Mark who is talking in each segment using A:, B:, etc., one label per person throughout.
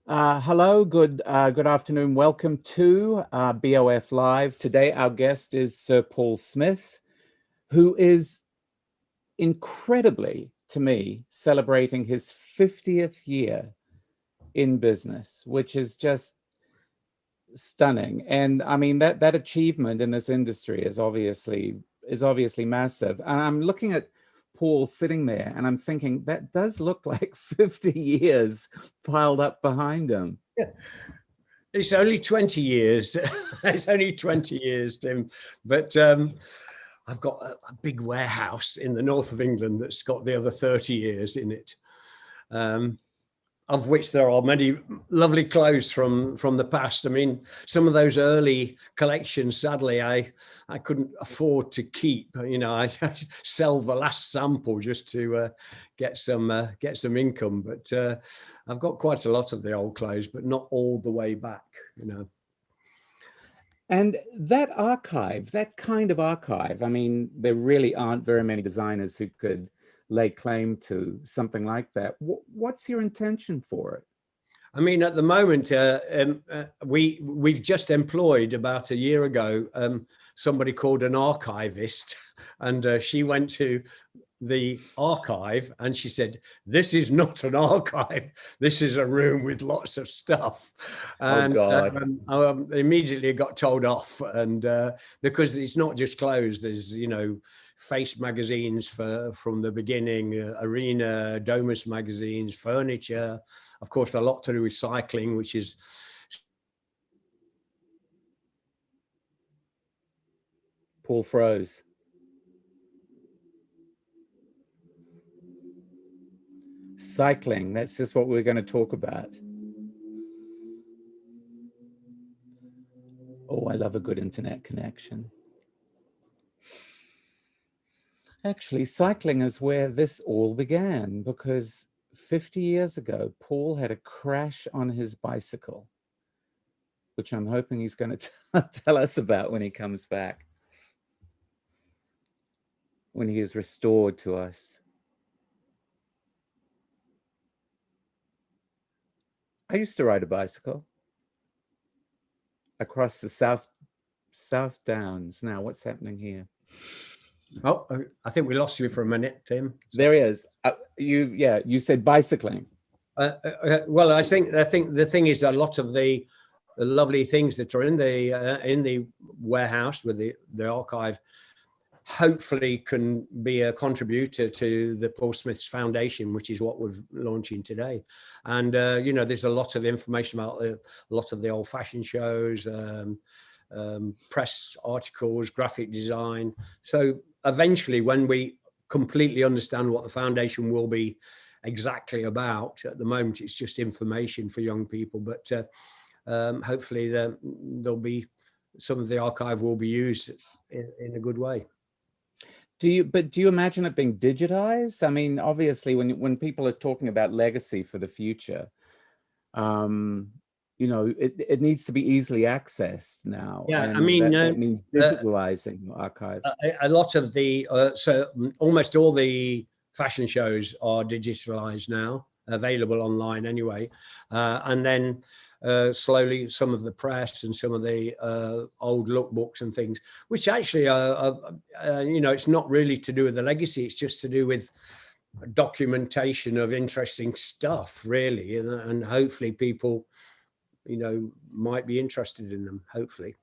A: Hello, good afternoon. Welcome to BOF Live. Today, our guest is Sir Paul Smith, who is incredibly, to me, celebrating his 50th year in business, which is just stunning. And I mean, that achievement in this industry is obviously massive. And I'm looking at Paul sitting there and I'm thinking that does look like 50 years piled up behind him.
B: Yeah. It's only 20 years. It's only 20 years, Tim. But I've got a big warehouse in the north of England that's got the other 30 years in it, of which there are many lovely clothes from the past. I mean, some of those early collections, sadly, I couldn't afford to keep. You know, I sell the last sample just to get some income. But I've got quite a lot of the old clothes, but not all the way back, you know.
A: And that archive, that kind of archive, I mean, there really aren't very many designers who could lay claim to something like that. What's your intention for it?
B: I mean, at the moment, we've just employed about a year ago somebody called an archivist, and she went to the archive and she said, "This is not an archive. This is a room with lots of stuff." And
A: Oh God.
B: I immediately got told off, and because it's not just clothes. There's Face magazines from the beginning, Arena, Domus magazines, furniture, of course, a lot to do with cycling, which is
A: Paul froze. Cycling, that's just what we're going to talk about. Oh, I love a good internet connection. Actually, cycling is where this all began, because 50 years ago, Paul had a crash on his bicycle, which I'm hoping he's going to tell us about when he comes back, when he is restored to us. I used to ride a bicycle across the South Downs. Now, what's happening here?
B: Oh, I think we lost you for a minute, Tim.
A: There he is. You said bicycling.
B: Well, I think the thing is, a lot of the lovely things that are in the warehouse with the archive hopefully can be a contributor to the Paul Smith's Foundation, which is what we're launching today. And there's a lot of information about a lot of the old fashion shows, press articles, graphic design. So eventually, when we completely understand what the foundation will be exactly about, at the moment it's just information for young people, but hopefully there'll be some of the archive will be used in a good way.
A: Do you imagine it being digitized? I mean, obviously, when people are talking about legacy for the future, it needs to be easily accessed now.
B: Yeah,
A: and
B: I mean,
A: that means digitalizing archives.
B: A lot of the so almost all the fashion shows are digitalized now, available online anyway, and then slowly some of the press and some of the old lookbooks and things, which actually it's not really to do with the legacy, it's just to do with documentation of interesting stuff, really, and hopefully people might be interested in them, hopefully.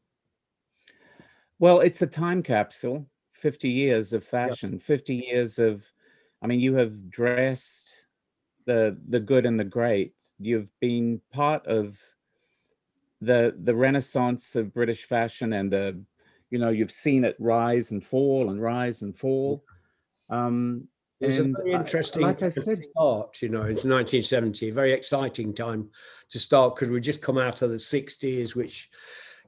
A: Well, it's a time capsule, 50 years of fashion, 50 years of, I mean, you have dressed the good and the great. You've been part of the renaissance of British fashion, and you've seen it rise and fall and rise and fall.
B: It was a very interesting
A: like I said,
B: start, it's 1970, a very exciting time to start, because we just come out of the 60s, which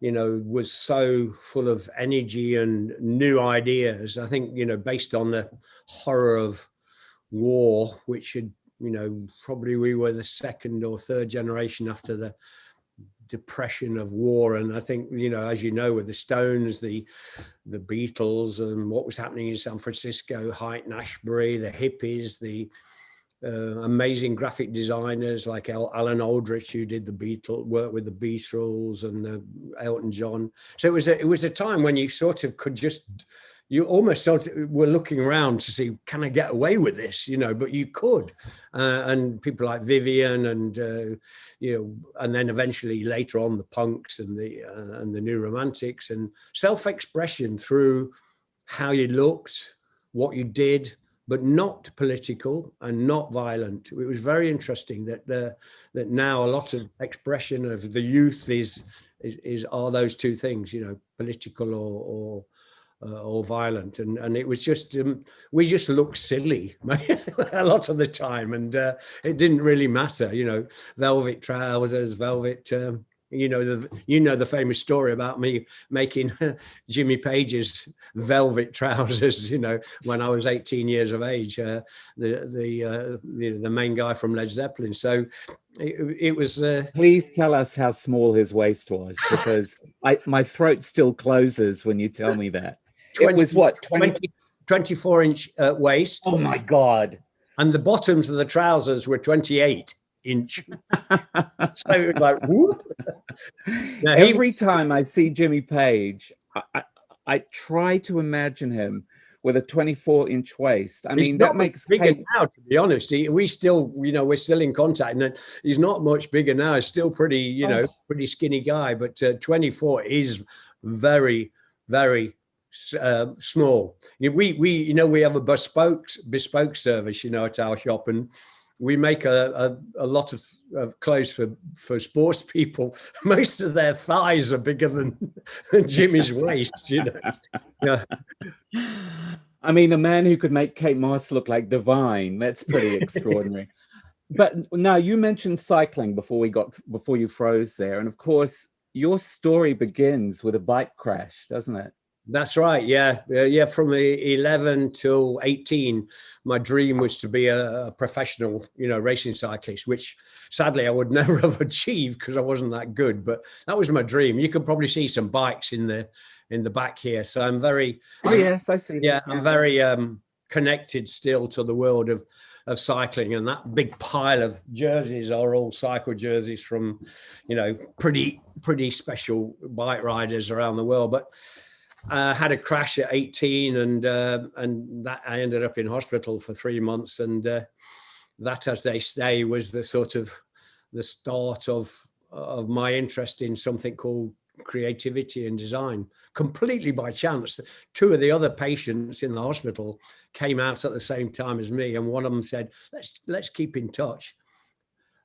B: was so full of energy and new ideas. I think, based on the horror of war, which had, probably we were the second or third generation after the depression of war. And I think, as with the Stones, the Beatles, and what was happening in San Francisco, Haight and Ashbury, the hippies, the amazing graphic designers like Alan Aldrich, who did work with the Beatles and Elton John. So it was a time when you sort of could you almost sort of were looking around to see, can I get away with this? But you could. And people like Vivian and, and then eventually later on the punks and the new romantics, and self-expression through how you looked, what you did, but not political and not violent. It was very interesting that now a lot of expression of the youth are those two things, political or violent, and it was just we just looked silly a lot of the time, and it didn't really matter, velvet trousers, velvet. The famous story about me making Jimmy Page's velvet trousers, when I was 18 years of age, the main guy from Led Zeppelin. So it was.
A: Please tell us how small his waist was, because my throat still closes when you tell me that.
B: 20,
A: it was what,
B: 24-inch waist.
A: Oh my God.
B: And the bottoms of the trousers were 28-inch. So it was like, whoop. Now,
A: every time I see Jimmy Page, I try to imagine him with a 24-inch waist. I mean, that makes
B: bigger now, to be honest. We're still in contact, and he's not much bigger now. He's still pretty, pretty skinny guy, but 24 is very, very small. We have a bespoke service, at our shop, and we make a lot of clothes for sports people. Most of their thighs are bigger than Jimmy's waist, Yeah.
A: I mean, a man who could make Kate Moss look like divine, that's pretty extraordinary. But now, you mentioned cycling before you froze there. And of course, your story begins with a bike crash, doesn't it?
B: That's right. Yeah. From 11 till 18, my dream was to be a professional, racing cyclist, which sadly I would never have achieved because I wasn't that good. But that was my dream. You can probably see some bikes in the back here. So I'm very.
A: Oh yes, I see.
B: Yeah, I'm very connected still to the world of cycling, and that big pile of jerseys are all cycle jerseys from, pretty special bike riders around the world. But had a crash at 18, and that I ended up in hospital for 3 months, and that, as they say, was the sort of the start of my interest in something called creativity and design, completely by chance. Two of the other patients in the hospital came out at the same time as me, and one of them said, let's keep in touch,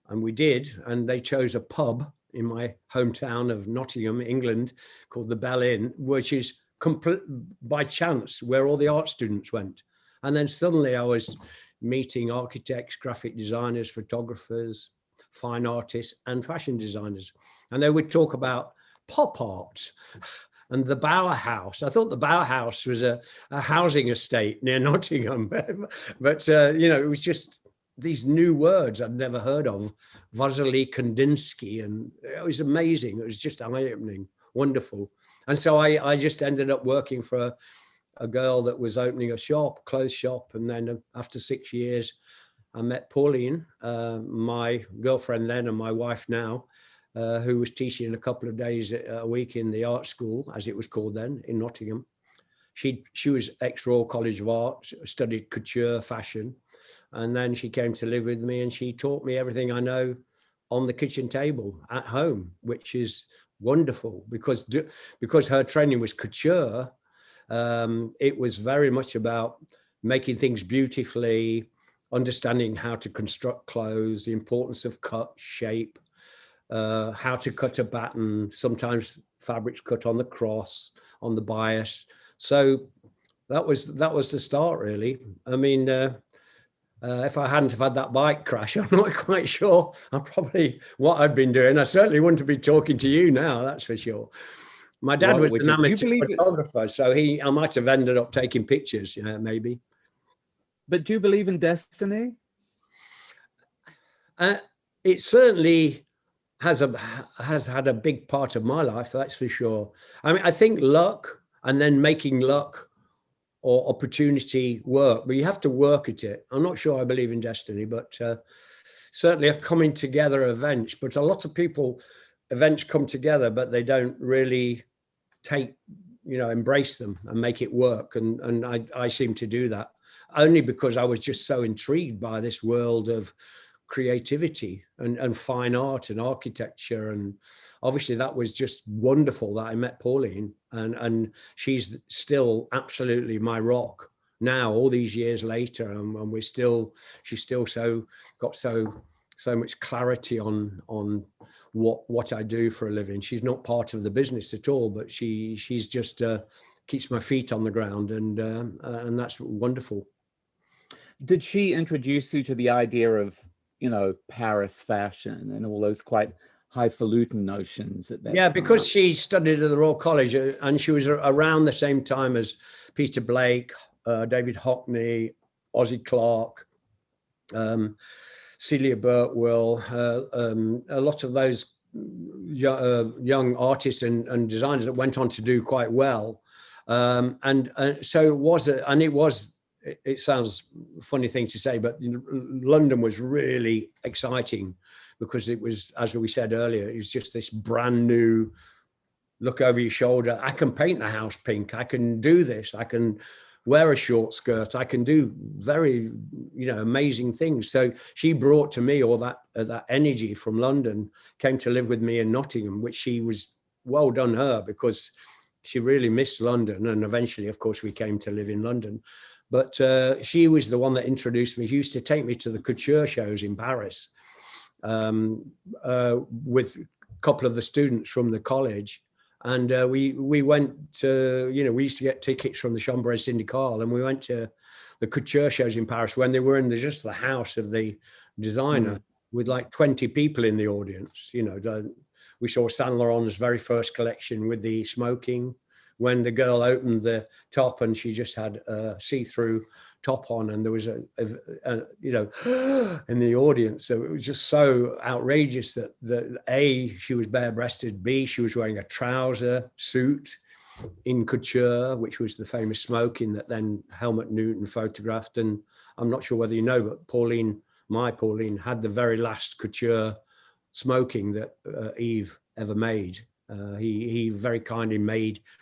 B: and we did. And they chose a pub in my hometown of Nottingham, England, called the Bell Inn, which is by chance where all the art students went. And then suddenly I was meeting architects, graphic designers, photographers, fine artists, and fashion designers, and they would talk about pop art and the Bauhaus. I thought the Bauhaus was a housing estate near Nottingham, but it was just these new words I'd never heard of, Vasily Kandinsky, and it was amazing. It was just eye-opening, wonderful. And so I just ended up working for a girl that was opening a shop, clothes shop, and then after 6 years, I met Pauline, my girlfriend then and my wife now, who was teaching a couple of days a week in the art school, as it was called then, in Nottingham. She was ex-Royal College of Art, studied couture, fashion, and then she came to live with me, and she taught me everything I know on the kitchen table at home, which is wonderful, because her training was couture. It was very much about making things beautifully, understanding how to construct clothes, the importance of cut, shape, how to cut a batten, sometimes fabrics cut on the cross, on the bias. So that was the start, really. I mean, if I hadn't have had that bike crash, I'm not quite sure what I'd been doing. I certainly wouldn't be talking to you now, that's for sure. My dad was an amateur photographer, so I might have ended up taking pictures, maybe.
A: But do you believe in destiny?
B: It certainly has had a big part of my life, that's for sure. I mean, I think luck, and then making luck or opportunity work, but you have to work at it. I'm not sure I believe in destiny, but certainly a coming together events. But a lot of people, events come together, but they don't really embrace them and make it work. And I seem to do that only because I was just so intrigued by this world of creativity and fine art and architecture. And obviously that was just wonderful that I met Pauline, and she's still absolutely my rock now, all these years later. And she's still got so much clarity on what I do for a living. She's not part of the business at all, but she's just keeps my feet on the ground, and that's wonderful.
A: Did she introduce you to the idea of, Paris fashion and all those quite highfalutin notions at that
B: Yeah,
A: time?
B: because she studied at the Royal College, and she was around the same time as Peter Blake, David Hockney, Ozzie Clarke, Celia Birtwell, a lot of those young artists and designers that went on to do quite well. So it sounds a funny thing to say, but London was really exciting because it was, as we said earlier, it was just this brand new look over your shoulder. I can paint the house pink. I can do this. I can wear a short skirt. I can do very, amazing things. So she brought to me all that energy from London, came to live with me in Nottingham, which she was, well done her, because she really missed London. And eventually, of course, we came to live in London. But she was the one that introduced me. She used to take me to the couture shows in Paris with a couple of the students from the college. And we went to, we used to get tickets from the Chambre Syndicale, and we went to the couture shows in Paris when they were in just the house of the designer with like 20 people in the audience. We saw Saint Laurent's very first collection with the smoking, when the girl opened the top and she just had a see-through top on, and there was in the audience. So it was just so outrageous that A, she was bare-breasted, B, she was wearing a trouser suit in couture, which was the famous smoking that then Helmut Newton photographed. And I'm not sure whether you know, but Pauline had the very last couture smoking that Eve ever made. He very kindly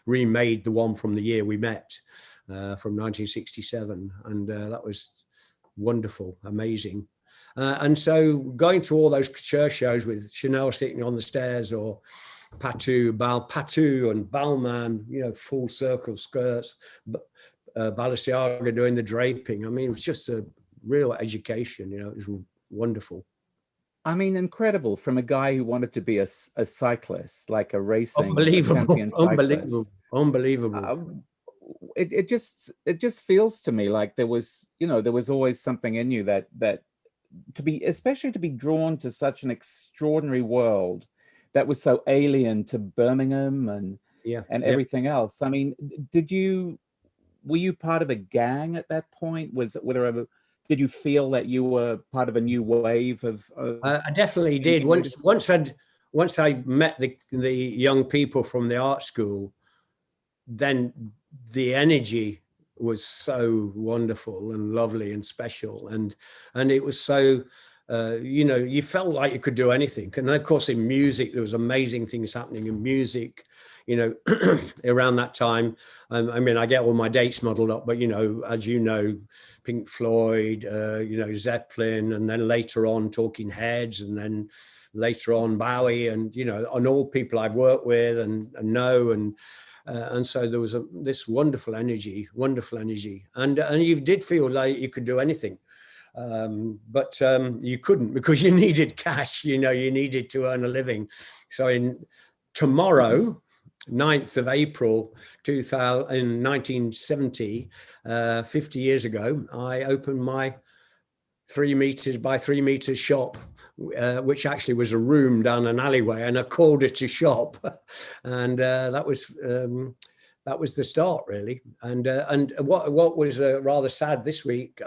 B: remade the one from the year we met, from 1967, and that was wonderful, amazing. And so going through all those couture shows with Chanel sitting on the stairs, or Patou and Balmain, full circle skirts, Balenciaga doing the draping. I mean, it was just a real education. It was wonderful.
A: I mean, incredible, from a guy who wanted to be a cyclist, like a racing champion cyclist.
B: Unbelievable.
A: It just feels to me like there was always something in you that especially to be drawn to such an extraordinary world that was so alien to Birmingham and everything else. I mean, were you part of a gang at that point? Did you feel that you were part of a new wave of
B: I definitely did. Once I met the young people from the art school, then the energy was so wonderful and lovely and special, and it was so you felt like you could do anything. And of course in music there was amazing things happening in music around that time. I mean, I get all my dates muddled up, but as Pink Floyd, Zeppelin, and then later on Talking Heads, and then later on Bowie, and and all people I've worked with and know, and so there was this wonderful energy, and you did feel like you could do anything, but you couldn't, because you needed cash. You needed to earn a living. So tomorrow, 9th of April 1970, 50 years ago, I opened my 3 meters by 3 meters shop, which actually was a room down an alleyway, and I called it a shop. And that was the start, really. And what was rather sad this week,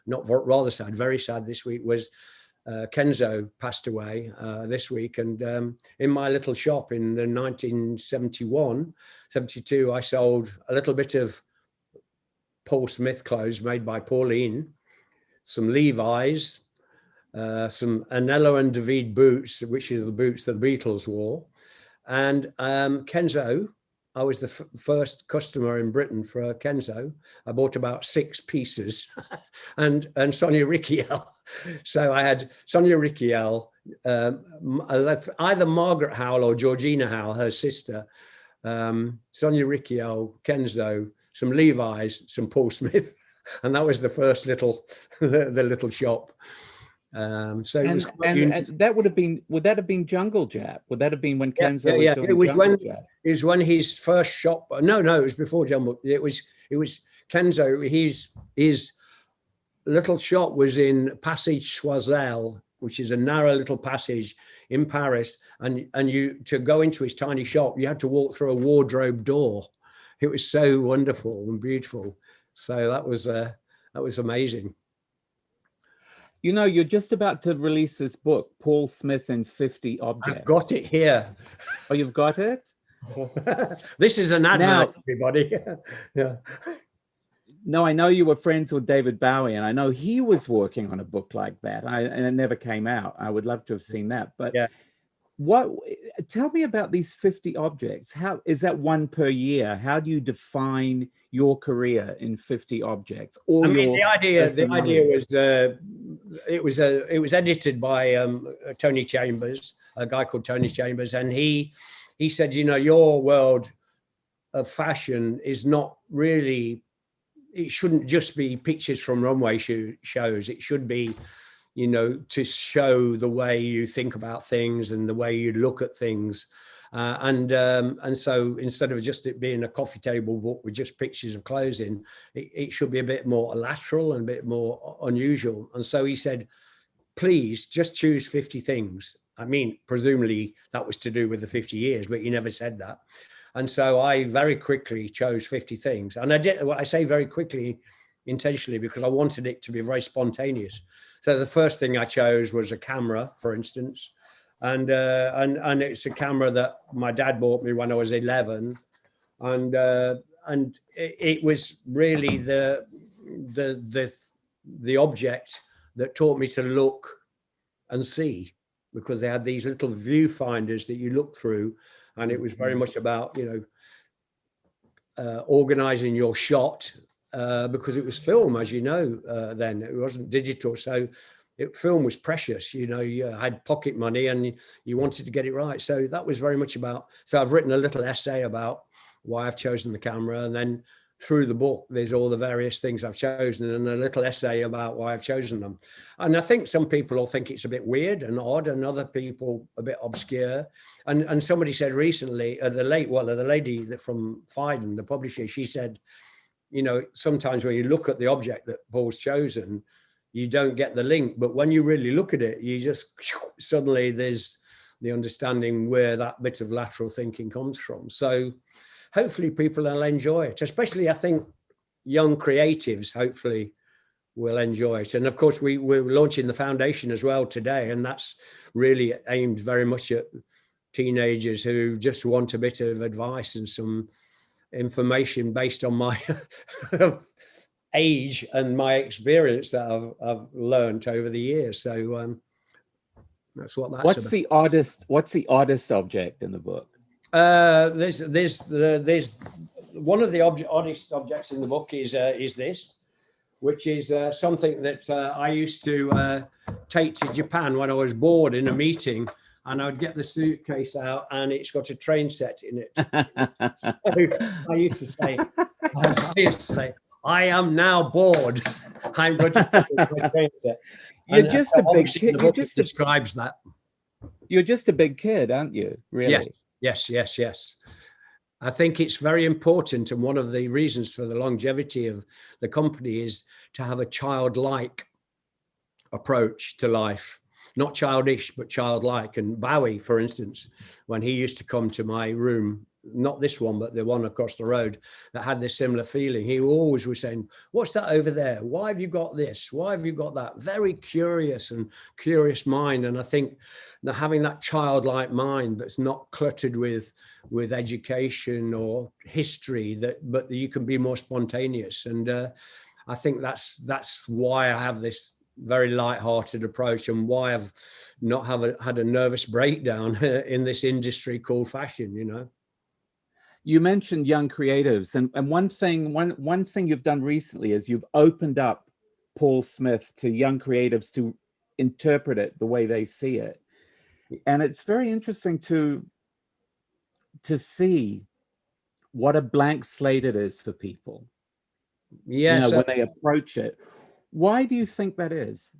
B: not rather sad, very sad this week, was Kenzo passed away this week. And in my little shop in the 1971, 72, I sold a little bit of Paul Smith clothes made by Pauline, some Levi's, some Anello and David boots, which are the boots that the Beatles wore, and Kenzo. I was the first customer in Britain for Kenzo. I bought about 6 pieces, and Sonia Rykiel. So I had Sonia Rykiel, either Margaret Howell or Georgina Howell, her sister, Sonia Rykiel, Kenzo, some Levi's, some Paul Smith, and that was the first little shop. So it was
A: and that would that have been Jungle Jap? Would that have been when Kenzo was doing Jungle Jap?
B: It was when his first shop. No, it was before Jungle. It was Kenzo. His little shop was in Passage Choiseul, which is a narrow little passage in Paris, and you, to go into his tiny shop, you had to walk through a wardrobe door. It was so wonderful and beautiful. So that was amazing.
A: You know, you're just about to release this book, Paul Smith and 50 Objects.
B: I've got it here.
A: Oh, you've got it?
B: This is an advert, everybody. Yeah.
A: No, I know you were friends with David Bowie, and I know he was working on a book like that, and it never came out. I would love to have seen that. But
B: yeah.
A: Tell me about these 50 objects. How is that one per year? How do you define your career in 50 objects? Or
B: the idea was it was edited by Tony Chambers, a guy called Tony Chambers, and he said, you know, your world of fashion is not really, it shouldn't just be pictures from runway shows. It should be, you know, to show the way you think about things and the way you look at things. And so instead of just it being a coffee table book with just pictures of clothes in, it should be a bit more lateral and a bit more unusual. And so he said, please just choose 50 things. I mean, presumably that was to do with the 50 years, but he never said that. And so I very quickly chose 50 things. And I say very quickly intentionally because I wanted it to be very spontaneous. So the first thing I chose was a camera, for instance, and it's a camera that my dad bought me when I was 11, and it was really the object that taught me to look and see, because they had these little viewfinders that you look through, and it was very much about, you know, organizing your shot. Because it was film, as you know, then it wasn't digital. So film was precious. You know, you had pocket money and you wanted to get it right. So that was very much about, so I've written a little essay about why I've chosen the camera. And then through the book, there's all the various things I've chosen and a little essay about why I've chosen them. And I think some people will think it's a bit weird and odd, and other people a bit obscure. And somebody said recently, the lady that from Phaidon, the publisher, she said, you know, sometimes when you look at the object that Paul's chosen, you don't get the link. But when you really look at it, you just suddenly there's the understanding where that bit of lateral thinking comes from. So hopefully people will enjoy it, especially I think young creatives hopefully will enjoy it. And of course, we're launching the foundation as well today. And that's really aimed very much at teenagers who just want a bit of advice and some information based on my age and my experience that I've learned over the years. So that's what that's
A: about. What's the oddest object in the book?
B: There's one of the oddest objects in the book is this, which is something that I used to take to Japan when I was bored in a meeting. And I would get the suitcase out, and it's got a train set in it. So I used to say, I am now bored. I'm going to take my train set.
A: You're just a big kid.
B: The book describes that.
A: You're just a big kid, aren't you? Really?
B: Yes. I think it's very important, and one of the reasons for the longevity of the company is to have a childlike approach to life. Not childish, but childlike. And Bowie, for instance, when he used to come to my room not this one, but the one across the road, that had this similar feeling. He always was saying, what's that over there? Why have you got this? Why have you got that? Very curious mind. And I think that having that childlike mind that's not cluttered with education or history, but that you can be more spontaneous. And I think that's why I have this very light-hearted approach, and why I've not had a nervous breakdown in this industry called fashion, you know.
A: You mentioned young creatives, and one thing you've done recently is you've opened up Paul Smith to young creatives to interpret it the way they see it. And it's very interesting to see what a blank slate it is for people.
B: Yes,
A: you know, when they approach it. Why do you think that is?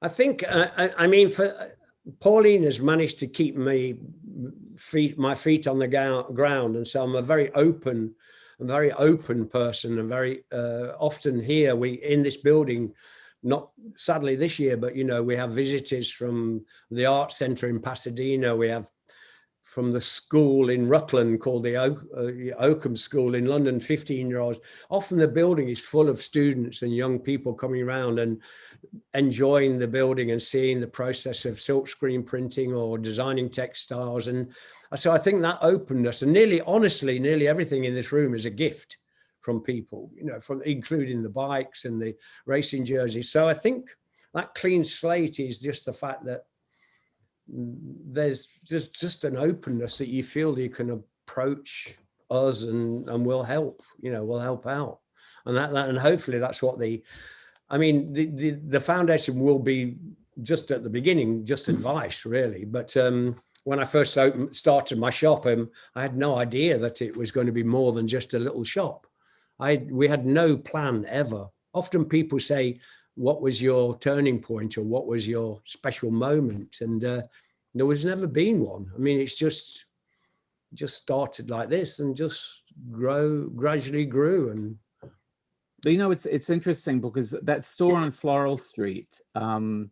B: I think, I mean, for Pauline has managed to keep my feet on the ground, and so I'm a very open person, and very often here in this building, not sadly this year, but you know, we have visitors from the art centre in Pasadena. We have from the school in Rutland called the Oakham School in London, 15-year-olds. Often the building is full of students and young people coming around and enjoying the building and seeing the process of silkscreen printing or designing textiles. And so I think that opened us, and nearly everything in this room is a gift from people, you know, from including the bikes and the racing jerseys. So I think that clean slate is just the fact that there's just an openness that you feel you can approach us and we'll help, you know, we'll help out. And that and hopefully that's what the foundation will be just at the beginning, just advice really. But when I first started my shop, I had no idea that it was going to be more than just a little shop. We had no plan ever. Often people say, what was your turning point, or what was your special moment? And there was never been one. I mean, it's just started like this and just gradually grew. And
A: you know, it's interesting because that store on Floral Street, when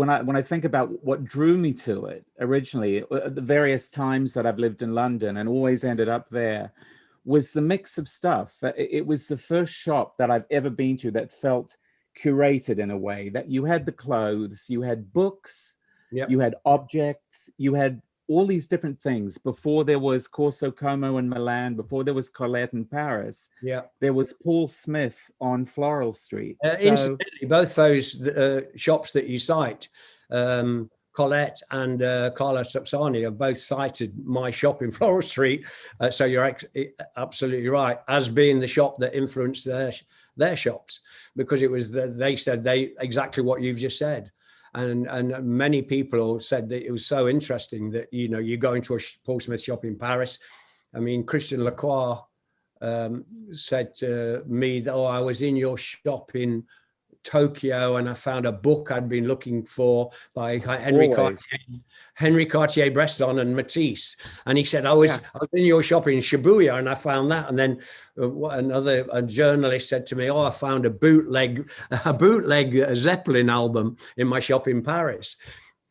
A: I think about what drew me to it originally, at the various times that I've lived in London and always ended up there, was the mix of stuff. It was the first shop that I've ever been to that felt curated in a way, that you had the clothes, you had books,
B: yep.
A: You had objects, you had all these different things. Before there was Corso Como in Milan, before there was Colette in Paris, there was Paul Smith on Floral Street.
B: Incidentally, both those shops that you cite, Colette and Carla Saxani, have both cited my shop in Floral Street. So you're absolutely right, as being the shop that influenced their shops, because it was they said exactly what you've just said. And many people said that it was so interesting that, you know, you go into a Paul Smith shop in Paris. I mean, Christian Lacroix said to me that, I was in your shop in Tokyo and I found a book I'd been looking for by Henri Cartier-Bresson and Matisse. And he said, I was in your shop in Shibuya and I found that. And then a journalist said to me, I found a bootleg Zeppelin album in my shop in Paris.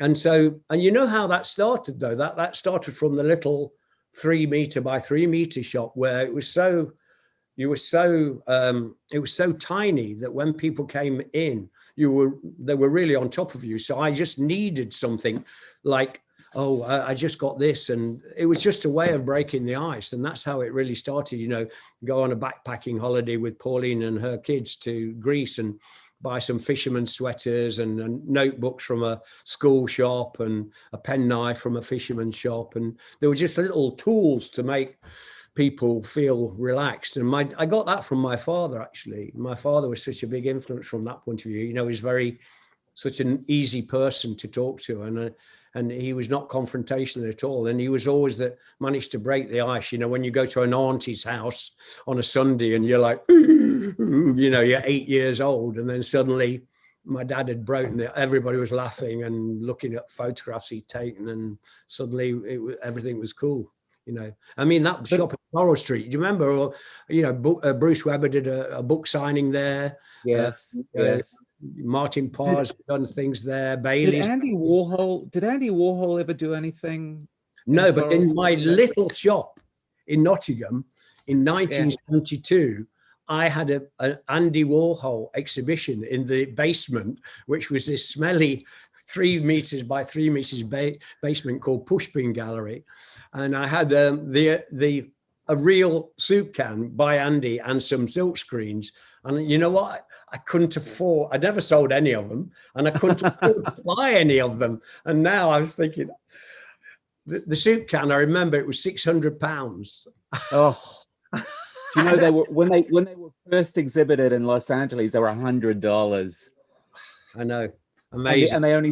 B: And so, and you know how that started though, that started from the little 3 meter by 3 meter shop where it was so tiny that when people came in, they were really on top of you. So I just needed something like, I just got this. And it was just a way of breaking the ice. And that's how it really started, you know, go on a backpacking holiday with Pauline and her kids to Greece and buy some fisherman's sweaters and notebooks from a school shop and a penknife from a fisherman's shop. And there were just little tools to make people feel relaxed. And I got that from my father, actually. My father was such a big influence from that point of view. You know, he's such an easy person to talk to, and he was not confrontational at all. And he was always managed to break the ice. You know, when you go to an auntie's house on a Sunday and you're like, you know, you're 8 years old, and then suddenly my dad had broken it. Everybody was laughing and looking at photographs he'd taken, and suddenly everything was cool. You know, I mean, that shop at Floral Street, do you remember? Or, you know, Bruce Weber did a book signing there.
A: Yes.
B: Martin Parr's done things there. Bailey's.
A: Did Andy Warhol ever do anything
B: No, but
A: Floral
B: in my
A: Street?
B: little shop in Nottingham in
A: Yeah.
B: 1972, I had an Andy Warhol exhibition in the basement, which was this smelly 3 meters by 3 meters basement called Pushpin Gallery. And I had a real soup can by Andy and some silk screens. And you know what? I couldn't afford, I never sold any of them, and I couldn't afford to buy any of them. And now I was thinking, the soup can, I remember it was £600.
A: Oh, do you know, they were when they were first exhibited in Los Angeles, they were $100.
B: I know,
A: And
B: amazing.
A: they only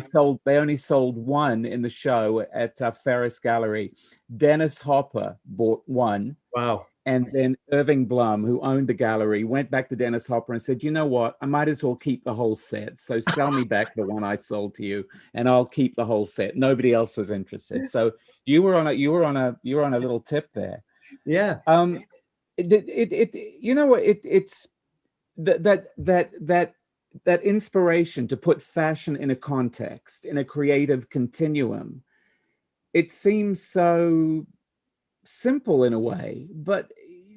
A: sold one in the show at Ferris Gallery. Dennis Hopper bought one.
B: Wow.
A: And then Irving Blum, who owned the gallery, went back to Dennis Hopper and said, "You know what? I might as well keep the whole set. So sell me back the one I sold to you, and I'll keep the whole set." Nobody else was interested. So you were on a little tip there.
B: Yeah.
A: It's that inspiration to put fashion in a context, in a creative continuum. It seems so simple in a way, but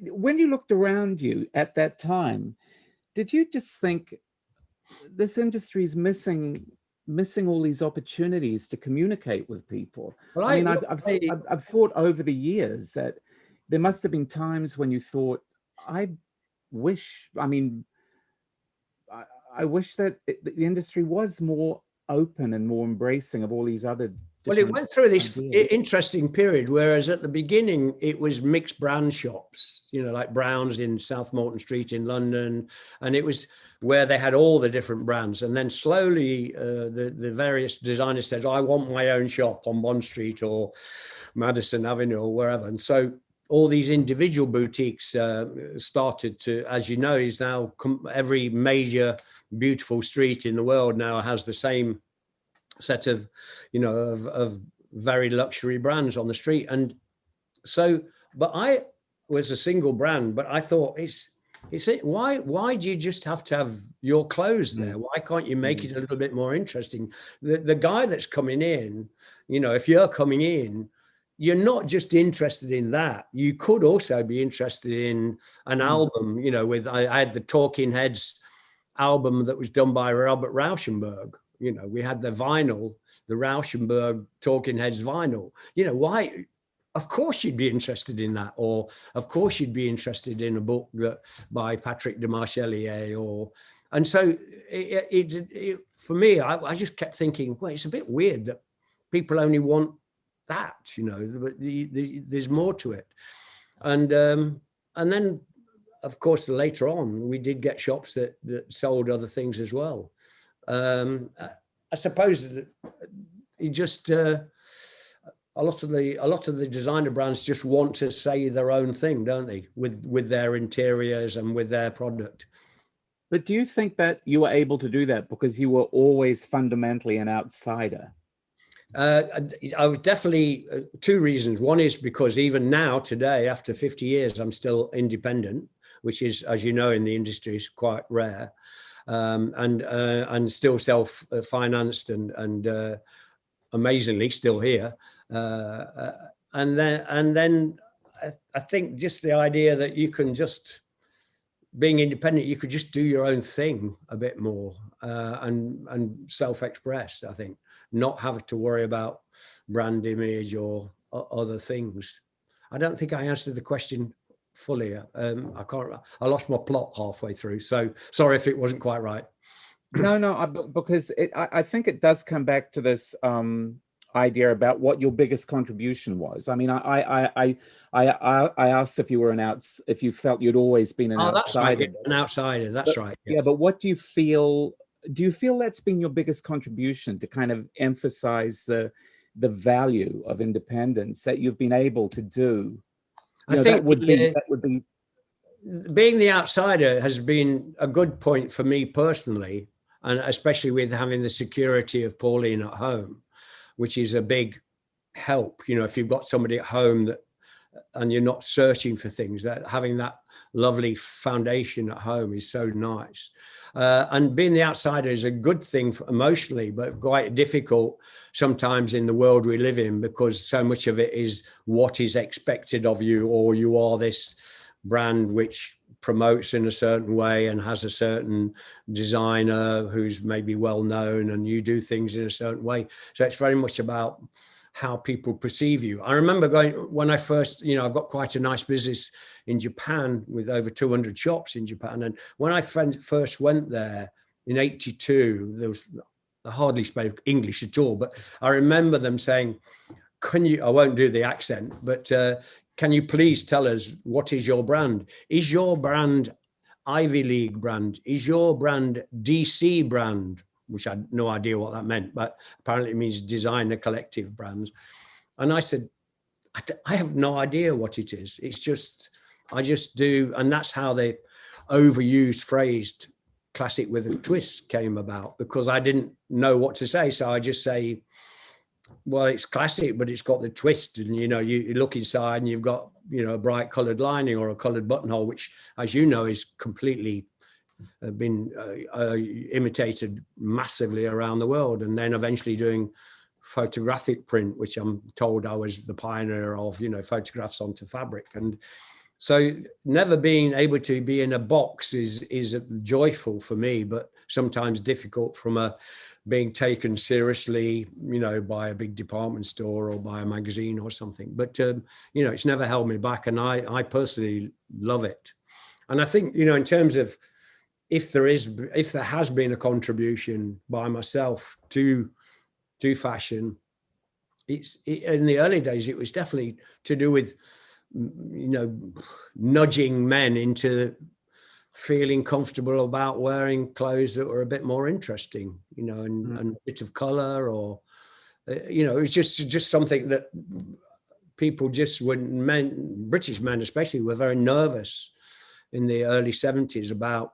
A: when you looked around you at that time, did you just think this industry is missing all these opportunities to communicate with people?
B: Well,
A: I mean, I've thought over the years that there must have been times when you thought, I wish that the industry was more open and more embracing of all these other.
B: Well, it went through this
A: ideas.
B: interesting period, whereas at the beginning it was mixed brand shops, like Brown's in South Morton Street in London, and it was where they had all the different brands. And then slowly the various designers said, "I want my own shop on Bond Street or Madison Avenue or wherever." And so all these individual boutiques started to, as you know, is now every major beautiful street in the world now has the same set of of very luxury brands on the street. And so, but I was a single brand, but I thought why do you just have to have your clothes there? Why can't you make it a little bit more interesting? The guy that's coming in, if you're coming in, you're not just interested in that. You could also be interested in an album, I had the Talking Heads album that was done by Robert Rauschenberg. We had the vinyl, the Rauschenberg Talking Heads vinyl. Why? Of course you'd be interested in that, or of course you'd be interested in a book by Patrick de Marchelier, and so for me, I just kept thinking, well, it's a bit weird that people only want that, but there's more to it. And then, of course, later on, we did get shops that sold other things as well. I suppose that you just a lot of the designer brands just want to say their own thing, don't they, with their interiors and with their product.
A: But do you think that you were able to do that because you were always fundamentally an outsider?
B: I was definitely two reasons. One is because even now, today, after 50 years, I'm still independent, which is, as you know, in the industry is quite rare. And still self-financed and amazingly still here. And then I think just the idea that you can just, being independent, you could just do your own thing a bit more and self-express, I think, not have to worry about brand image or other things. I don't think I answered the question fully. I lost my plot halfway through, so sorry if it wasn't quite right.
A: No, because I think it does come back to this idea about what your biggest contribution was. I mean, I asked if you felt you'd always been an outsider.
B: Right. An outsider, that's right.
A: Yeah, but what do you feel? Do you feel that's been your biggest contribution to kind of emphasize the value of independence that you've been able to do?
B: I think
A: that would be
B: being the outsider has been a good point for me personally, and especially with having the security of Pauline at home, which is a big help. If you've got somebody at home that and you're not searching for things. That having that lovely foundation at home is so nice. And being the outsider is a good thing emotionally, but quite difficult sometimes in the world we live in, because so much of it is what is expected of you, or you are this brand which promotes in a certain way and has a certain designer who's maybe well known, and you do things in a certain way. So it's very much about how people perceive you. I remember going, when I first, I've got quite a nice business in Japan with over 200 shops in Japan. And when I first went there in 82, I hardly spoke English at all, but I remember them saying, I won't do the accent, but can you please tell us, what is your brand? Is your brand Ivy League brand? Is your brand DC brand? Which I had no idea what that meant, but apparently it means designer collective brands. And I said, I have no idea what it is. It's just, I just do. And that's how the overused phrase classic with a twist came about, because I didn't know what to say. So I just say, well, it's classic, but it's got the twist. And, you look inside and you've got, a bright colored lining or a colored buttonhole, which, as you know, is completely been imitated massively around the world. And then eventually doing photographic print, which I'm told I was the pioneer of, photographs onto fabric. And so never being able to be in a box is joyful for me, but sometimes difficult from being taken seriously, by a big department store or by a magazine or something. But, it's never held me back. And I personally love it. And I think, in terms of, if there has been a contribution by myself to fashion, in the early days, it was definitely to do with, nudging men into feeling comfortable about wearing clothes that were a bit more interesting, and a bit of color, or, it was just something that people just wouldn't, British men especially, were very nervous in the early 70s about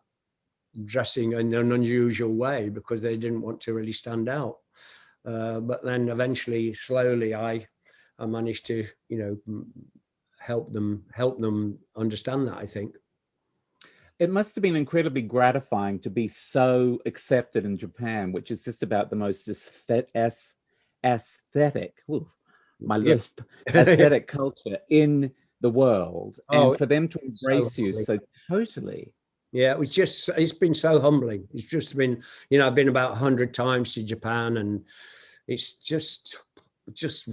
B: dressing in an unusual way, because they didn't want to really stand out. But then eventually, slowly, I managed to, help them understand that, I think.
A: It must have been incredibly gratifying to be so accepted in Japan, which is just about the most aesthetic, aesthetic culture in the world. And for them to embrace you so totally.
B: Yeah, it's been so humbling. It's just been, I've been about 100 times to Japan, and it's just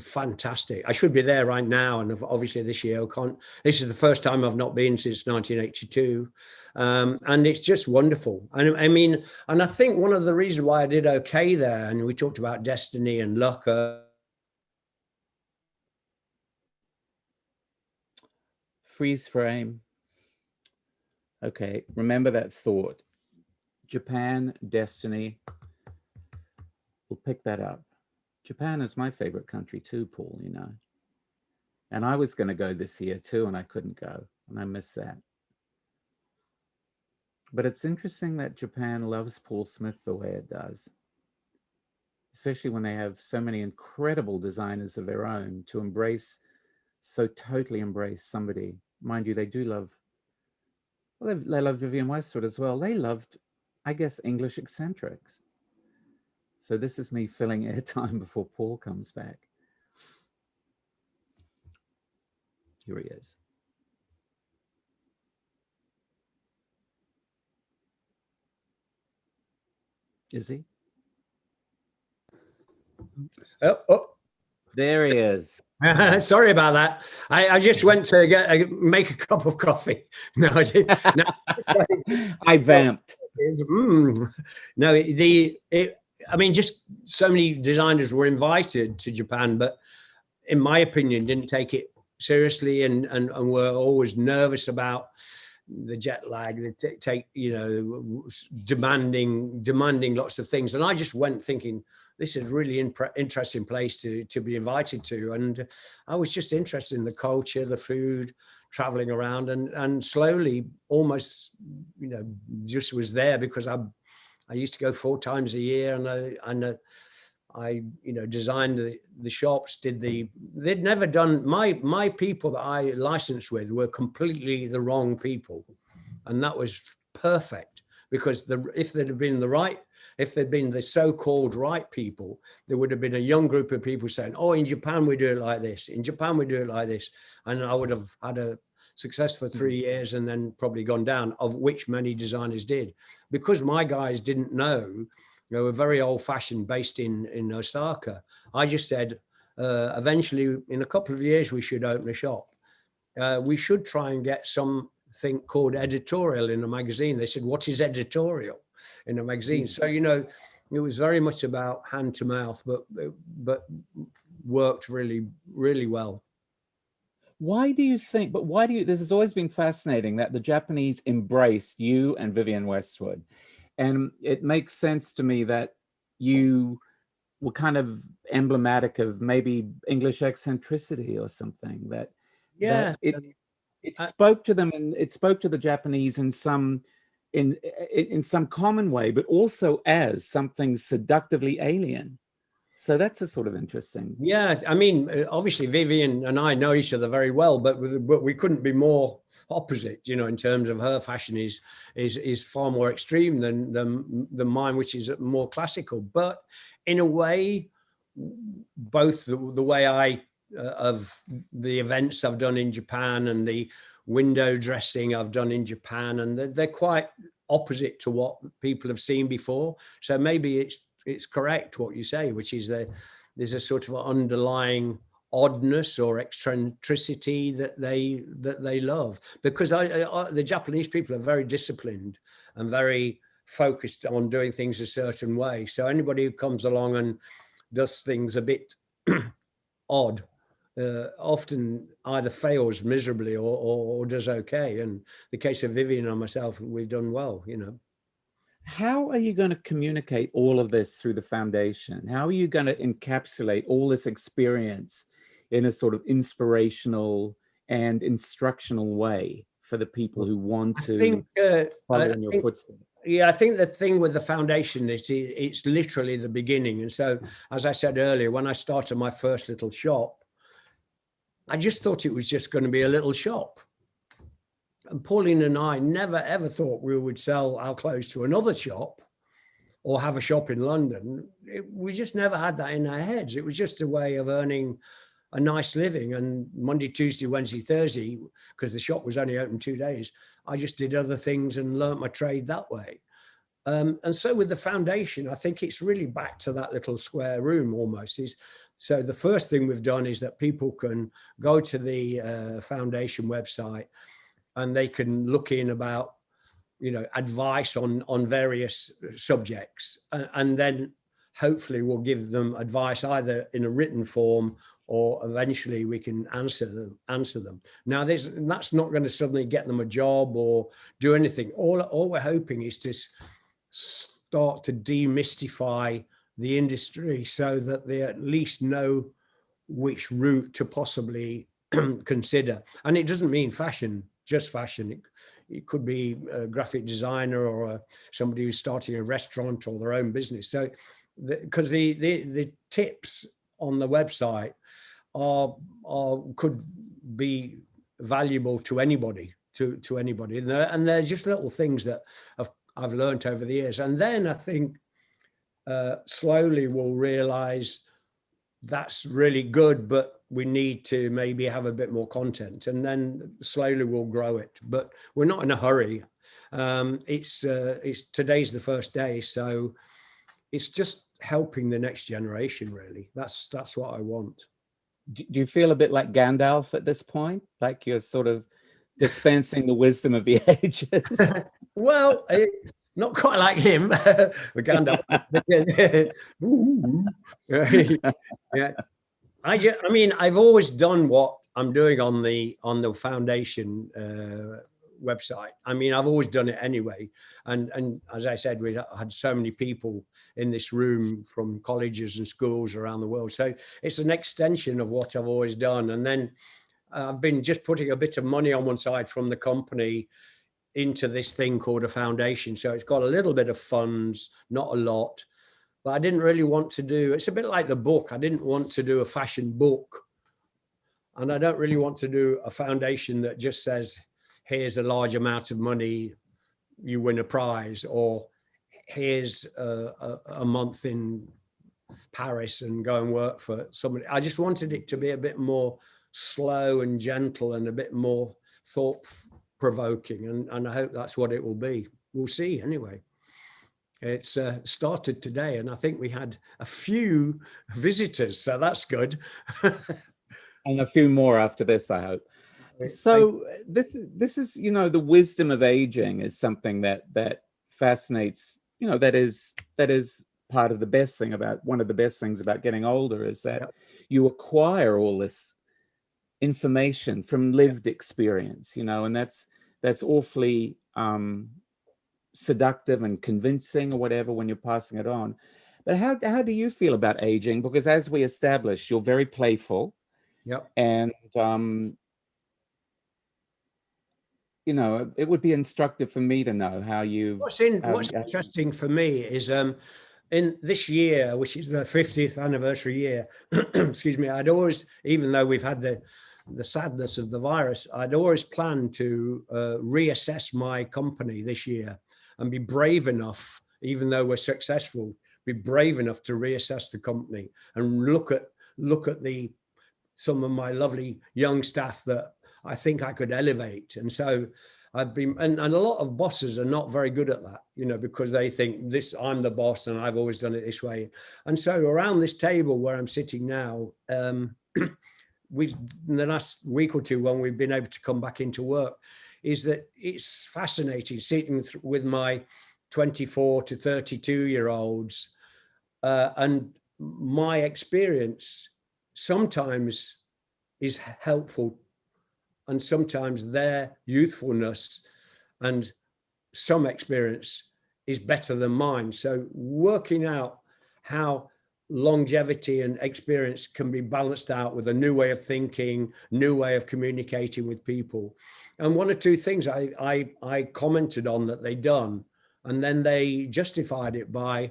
B: fantastic. I should be there right now, and obviously this year I can't. This is the first time I've not been since 1982, and it's just wonderful. And I think one of the reasons why I did okay there, and we talked about destiny and luck.
A: Freeze frame. Okay, remember that thought. Japan, destiny. We'll pick that up. Japan is my favorite country too, Paul, And I was going to go this year too, and I couldn't go, and I miss that. But it's interesting that Japan loves Paul Smith the way it does, especially when they have so many incredible designers of their own to totally embrace somebody. Mind you, they do love, they love Vivienne Westwood as well. They loved, I guess, English eccentrics. So this is me filling airtime before Paul comes back. Here he is. Is he?
B: Oh.
A: There he is.
B: Sorry about that. I just went to make a cup of coffee. No, I didn't. No.
A: I vamped.
B: No, just so many designers were invited to Japan, but in my opinion, didn't take it seriously and were always nervous about the jet lag, demanding lots of things. And I just went thinking, this is a really interesting place to be invited to. And I was just interested in the culture, the food, traveling around, and slowly almost, just was there because I used to go 4 times a year, and designed the shops, they'd never done, my people that I licensed with were completely the wrong people. And that was perfect, because if they'd been the so-called right people, there would have been a young group of people saying, oh, in Japan, we do it like this. In Japan, we do it like this. And I would have had a success for 3 years and then probably gone down, of which many designers did. Because my guys didn't know, they were very old-fashioned, based in Osaka. I just said, eventually, in a couple of years, we should open a shop. We should try and get something called editorial in a magazine. They said, what is editorial in a magazine? So, it was very much about hand to mouth, but worked really, really well.
A: This has always been fascinating that the Japanese embraced you and Vivienne Westwood. And it makes sense to me that you were kind of emblematic of maybe English eccentricity or something, that it spoke to them, and it spoke to the Japanese in some common way, but also as something seductively alien. So that's a sort of interesting.
B: Yeah, I mean, obviously Vivienne and I know each other very well, but we couldn't be more opposite. In terms of her fashion is far more extreme than mine, which is more classical. But in a way, both the way of the events I've done in Japan and the window dressing I've done in Japan, and they're quite opposite to what people have seen before. So maybe it's correct what you say, which is there's a sort of underlying oddness or eccentricity that they love, because the Japanese people are very disciplined and very focused on doing things a certain way. So anybody who comes along and does things a bit odd often either fails miserably or does okay. And the case of Vivienne and myself, we've done well.
A: How are you going to communicate all of this through the foundation? How are you going to encapsulate all this experience in a sort of inspirational and instructional way for the people who want to follow in your footsteps?
B: Yeah, I think the thing with the foundation is it's literally the beginning. And so, as I said earlier, when I started my first little shop, I just thought it was just going to be a little shop. And Pauline and I never, ever thought we would sell our clothes to another shop or have a shop in London. We just never had that in our heads. It was just a way of earning a nice living. And Monday, Tuesday, Wednesday, Thursday, because the shop was only open 2 days, I just did other things and learnt my trade that way. And so with the foundation, I think it's really back to that little square room almost. So the first thing we've done is that people can go to the foundation website and they can look in about, advice on various subjects, and then hopefully we'll give them advice either in a written form or eventually we can answer them. Now, that's not going to suddenly get them a job or do anything. All we're hoping is to start to demystify the industry so that they at least know which route to possibly consider. And it doesn't mean fashion, just fashion. It could be a graphic designer or somebody who's starting a restaurant or their own business. So, because the tips on the website could be valuable to anybody, to anybody, and they're just little things that I've learned over the years. And then I think slowly we'll realize that's really good, but we need to maybe have a bit more content, and then slowly we'll grow it. But we're not in a hurry. It's today's the first day, so it's just helping the next generation. Really, that's what I want.
A: Do you feel a bit like Gandalf at this point, like you're sort of dispensing the wisdom of the ages?
B: Well, not quite like him, Gandalf. Yeah. I mean, I've always done what I'm doing on the foundation website. I mean, I've always done it anyway. And as I said, we had so many people in this room from colleges and schools around the world. So it's an extension of what I've always done. And then I've been just putting a bit of money on one side from the company into this thing called a foundation. So it's got a little bit of funds, not a lot. but I didn't really want to do, it's a bit like the book. I didn't want to do a fashion book. And I don't really want to do a foundation that just says, here's a large amount of money, you win a prize, or here's a month in Paris and go and work for somebody. I just wanted it to be a bit more slow and gentle and a bit more thought provoking. And I hope that's what it will be. We'll see anyway. It's started today, and I think we had a few visitors, so that's good.
A: And a few more after this, I hope. So this is, you know, the wisdom of aging is something that fascinates, you know, that is part of the best thing about, one of the best things about getting older, is that you acquire all this information from lived experience, you know, and that's awfully seductive and convincing or whatever when you're passing it on. But how do you feel about aging? Because as we established, you're very playful.
B: Yep.
A: And you know, it would be instructive for me to know how you.
B: What's interesting for me is in this year, which is the 50th anniversary year, excuse me, I'd always, even though we've had the sadness of the virus, I'd always planned to reassess my company this year and be brave enough, even though we're successful, be brave enough to reassess the company and look at some of my lovely young staff that I think I could elevate. And so I've been, and a lot of bosses are not very good at that, you know, because they think I'm the boss and I've always done it this way. And so around this table where I'm sitting now, in the last week or two, when we've been able to come back into work, is that it's fascinating sitting with my 24 to 32-year-olds, and my experience sometimes is helpful, and sometimes their youthfulness and some experience is better than mine. So working out how longevity and experience can be balanced out with a new way of thinking, new way of communicating with people. And one or two things I commented on that they done, and then they justified it by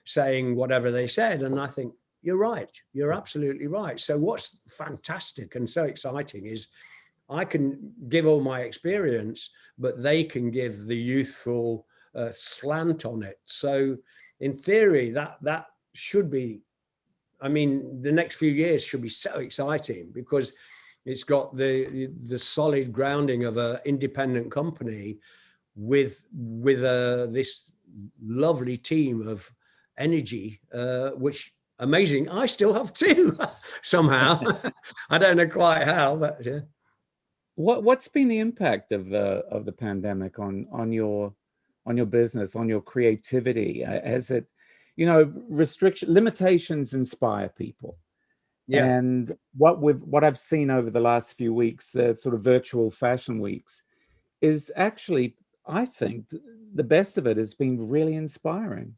B: saying whatever they said. And I think, you're right, you're absolutely right. So what's fantastic and so exciting is I can give all my experience, but they can give the youthful slant on it. So in theory, that should be, I mean, the next few years should be so exciting, because it's got the solid grounding of an independent company with this lovely team of energy, which amazing. I still have two somehow. I don't know quite how, but yeah.
A: What's been the impact of the pandemic on your business, on your creativity? Has it, you know, limitations inspire people.
B: Yeah.
A: And what I've seen over the last few weeks, sort of virtual fashion weeks, is actually, I think, the best of it has been really inspiring.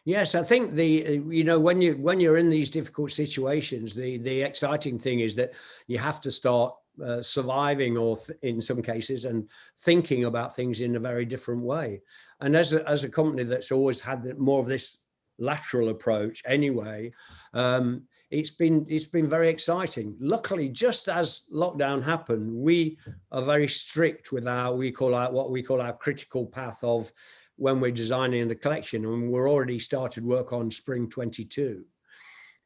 B: Yes, I think you know, when you're in these difficult situations, the exciting thing is that you have to start surviving, or in some cases, and thinking about things in a very different way. And as a company that's always had more of this lateral approach anyway, it's been very exciting. Luckily, just as lockdown happened, we are very strict with what we call our critical path of when we're designing the collection, and we're already started work on spring 22.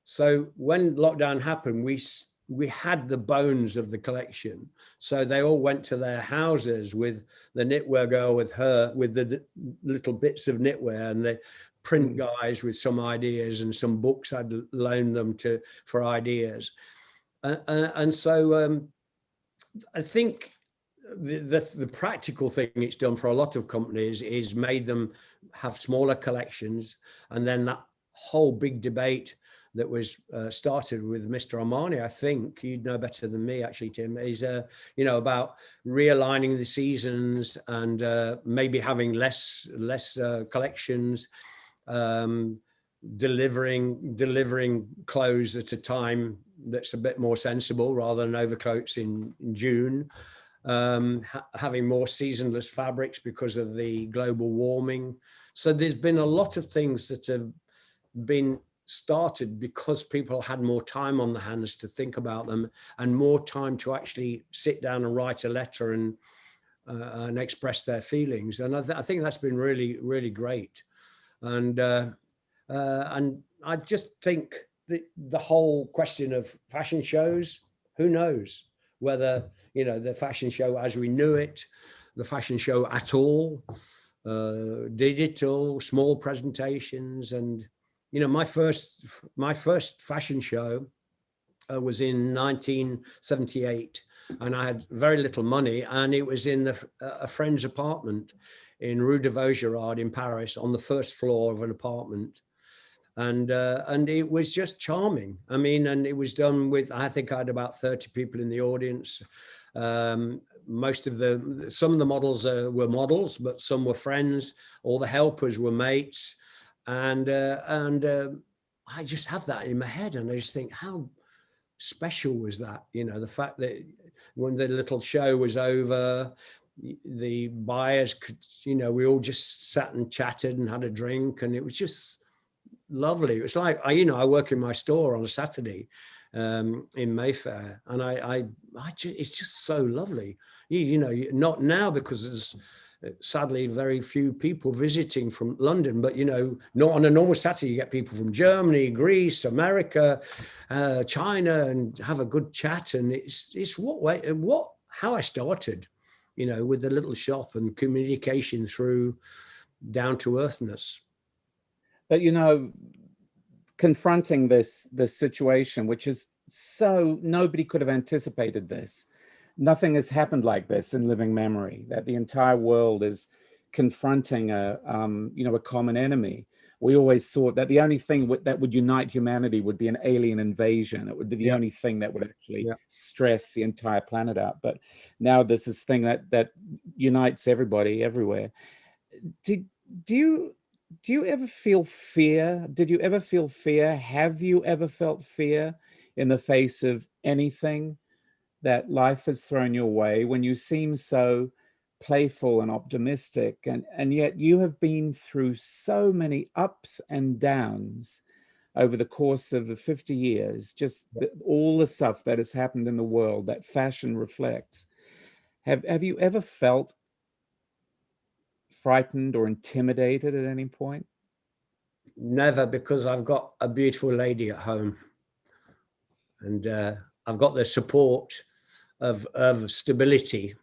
B: So when lockdown happened, we had the bones of the collection. So they all went to their houses with the knitwear girl with the little bits of knitwear, and the print guys with some ideas, and some books I'd loaned them for ideas. And so I think the practical thing it's done for a lot of companies is made them have smaller collections. And then that whole big debate that was started with Mr. Armani, I think you'd know better than me actually, Tim, is you know, about realigning the seasons and maybe having less collections, delivering clothes at a time that's a bit more sensible, rather than overcoats in June. Having more seasonless fabrics because of the global warming. So there's been a lot of things that have been started because people had more time on their hands to think about them, and more time to actually sit down and write a letter and express their feelings. And I think that's been really, really great. And I just think the whole question of fashion shows, who knows whether, you know, the fashion show as we knew it, the fashion show at all, digital, small presentations. And, you know, my first fashion show was in 1978, and I had very little money, and it was in a friend's apartment in Rue de Vaugirard in Paris, on the first floor of an apartment. And it was just charming. I mean, and it was done with, I think I had about 30 people in the audience. Most of some of the models were models, but some were friends. All the helpers were mates. And I just have that in my head, and I just think, how special was that? You know, the fact that when the little show was over, the buyers could, you know, we all just sat and chatted and had a drink, and it was just lovely. It was like, I work in my store on a Saturday in Mayfair, and it's just so lovely. You know, not now, because there's sadly very few people visiting from London, but, you know, not on a normal Saturday, you get people from Germany, Greece, America, China, and have a good chat. And it's how I started, you know, with the little shop and communication through down to earthness.
A: But, you know, confronting this situation, which is so, nobody could have anticipated this. Nothing has happened like this in living memory, that the entire world is confronting a common enemy. We always thought that the only thing that would unite humanity would be an alien invasion. It would be the only thing that would actually stress the entire planet out. But now there's this thing that unites everybody everywhere. Do you ever feel fear? Did you ever feel fear? Have you ever felt fear in the face of anything that life has thrown your way, when you seem so playful and optimistic, and yet you have been through so many ups and downs over the course of the 50 years, just all the stuff that has happened in the world that fashion reflects. Have you ever felt frightened or intimidated at any point?
B: Never, because I've got a beautiful lady at home, and I've got the support of stability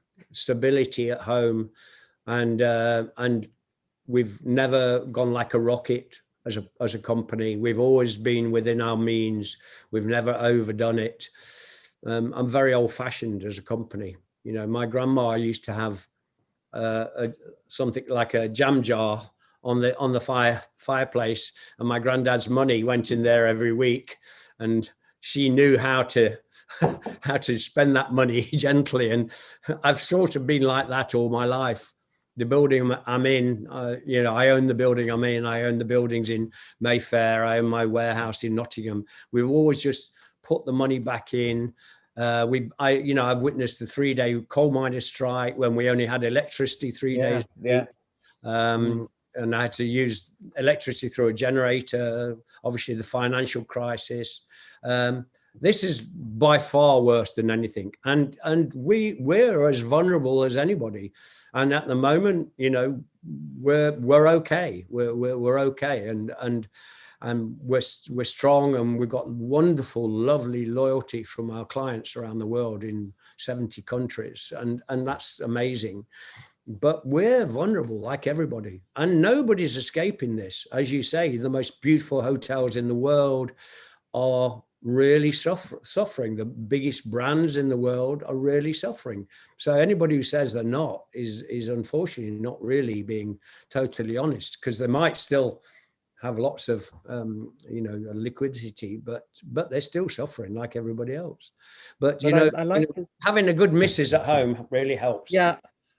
B: at home, and we've never gone like a rocket as a company. We've always been within our means. We've never overdone it. I'm very old-fashioned as a company. You know, my grandma used to have something like a jam jar on the fireplace, and my granddad's money went in there every week, and she knew how to spend that money gently. And I've sort of been like that all my life. The building I'm in, you know, I own the building I'm in. I own the buildings in Mayfair. I own my warehouse in Nottingham. We've always just put the money back in. I've witnessed the 3-day coal miners' strike when we only had electricity 3 days. And I had to use electricity through a generator. Obviously, the financial crisis. This is by far worse than anything, and we're as vulnerable as anybody. And at the moment, you know, we're okay. We're okay, and we're strong, and we've got wonderful, lovely loyalty from our clients around the world in 70 countries, and that's amazing. But we're vulnerable like everybody, and nobody's escaping this. As you say, the most beautiful hotels in the world are really suffering. The biggest brands in the world are really suffering. So anybody who says they're not is unfortunately not really being totally honest, because they might still have lots of liquidity, but they're still suffering like everybody else. But I like having a good missus at home really helps.
A: Yeah,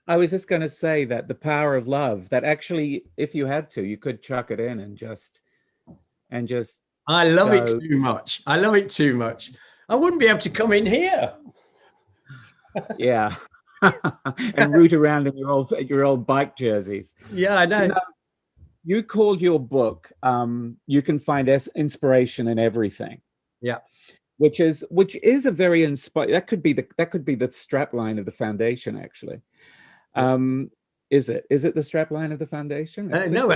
A: I was just going to say that the power of love, that actually, if you had to, you could chuck it in and just
B: I love it too much. I love it too much. I wouldn't be able to come in here.
A: Yeah. And root around in your old bike jerseys.
B: Yeah, I know.
A: you called your book, You Can Find Inspiration in Everything.
B: Yeah.
A: Which is a very that could be the strap line of the foundation, actually. Is it the strap line of the foundation?
B: No,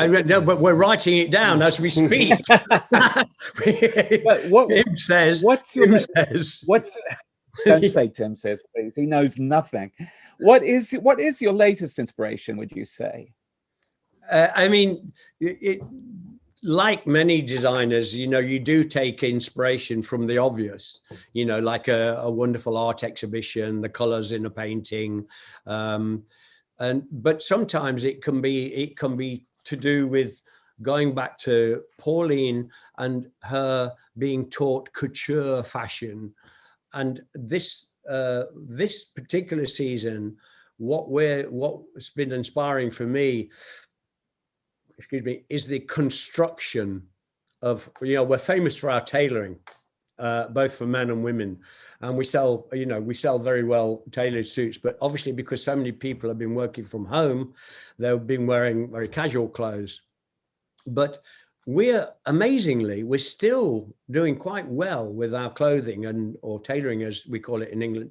B: but we're writing it down as we speak.
A: But
B: Tim says,
A: don't say Tim says, please. He knows nothing. What is your latest inspiration, would you say?
B: I mean, like many designers, you do take inspiration from the obvious, like a wonderful art exhibition, the colors in a painting. But sometimes it can be to do with going back to Pauline and her being taught couture fashion. And this particular season, what's been inspiring for me, is the construction of, we're famous for our tailoring, both for men and women, and we sell very well tailored suits. But obviously, because so many people have been working from home, they've been wearing very casual clothes. But we're still doing quite well with our clothing or tailoring, as we call it in England,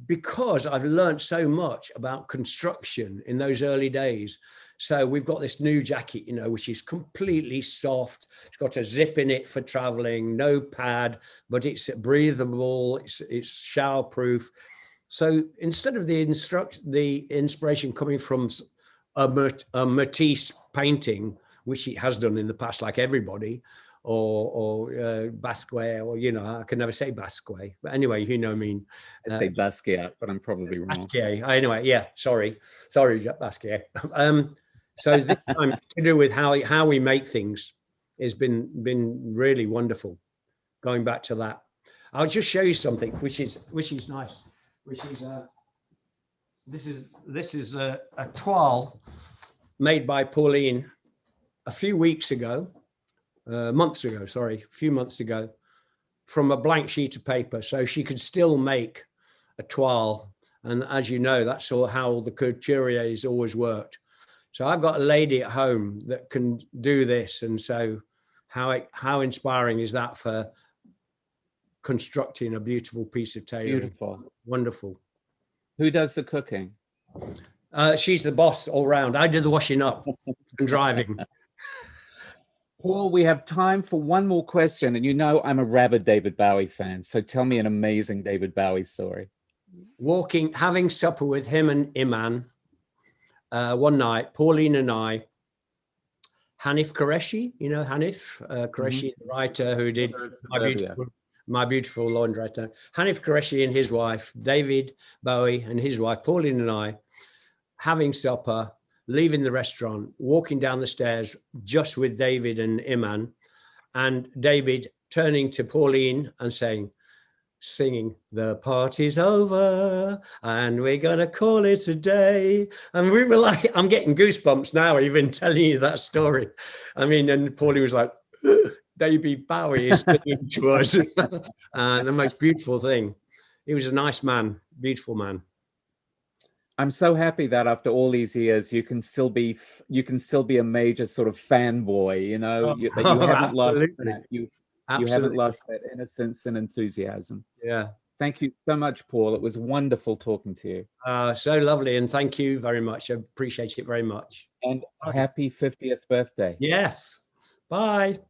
B: because I've learned so much about construction in those early days. So we've got this new jacket, which is completely soft. It's got a zip in it for traveling, no pad, but it's breathable. It's shower proof. So instead of the inspiration coming from a Matisse painting, which he has done in the past, like everybody, or Basque, or I can never say Basque, but anyway, I mean.
A: I say Basquiat, but I'm probably wrong.
B: Basquiat, anyway, yeah, sorry, Basquiat. So this time to do with how we make things has been really wonderful. Going back to that, I'll just show you something which is nice. Which is this is a toile made by Pauline a few months ago, from a blank sheet of paper, so she could still make a toile. And as you know, that's how the couturiers always worked. So I've got a lady at home that can do this, and so how inspiring is that for constructing a beautiful piece of tailoring?
A: Beautiful,
B: wonderful.
A: Who does the cooking?
B: She's the boss all round. I do the washing up and driving.
A: Paul, we have time for one more question, and I'm a rabid David Bowie fan, so tell me an amazing David Bowie story.
B: Having supper with him and Iman one night, Pauline and I, Hanif Qureshi, Hanif Qureshi, the writer who did My Beautiful Laundrette. Hanif Qureshi and his wife, David Bowie and his wife, Pauline and I, having supper, leaving the restaurant, walking down the stairs just with David and Iman, and David turning to Pauline and singing, "The party's over and we're gonna call it a day." And we were like, I'm getting goosebumps now even telling you that story. I mean, and Pauline was like, David Bowie is singing to us. And the most beautiful thing. He was a nice man, beautiful man.
A: I'm so happy that after all these years, you can still be a major sort of fanboy, that you haven't lost that. You haven't lost that innocence and enthusiasm.
B: Yeah.
A: Thank you so much, Paul. It was wonderful talking to you.
B: So lovely. And thank you very much. I appreciate it very much.
A: And happy 50th birthday.
B: Yes. Bye.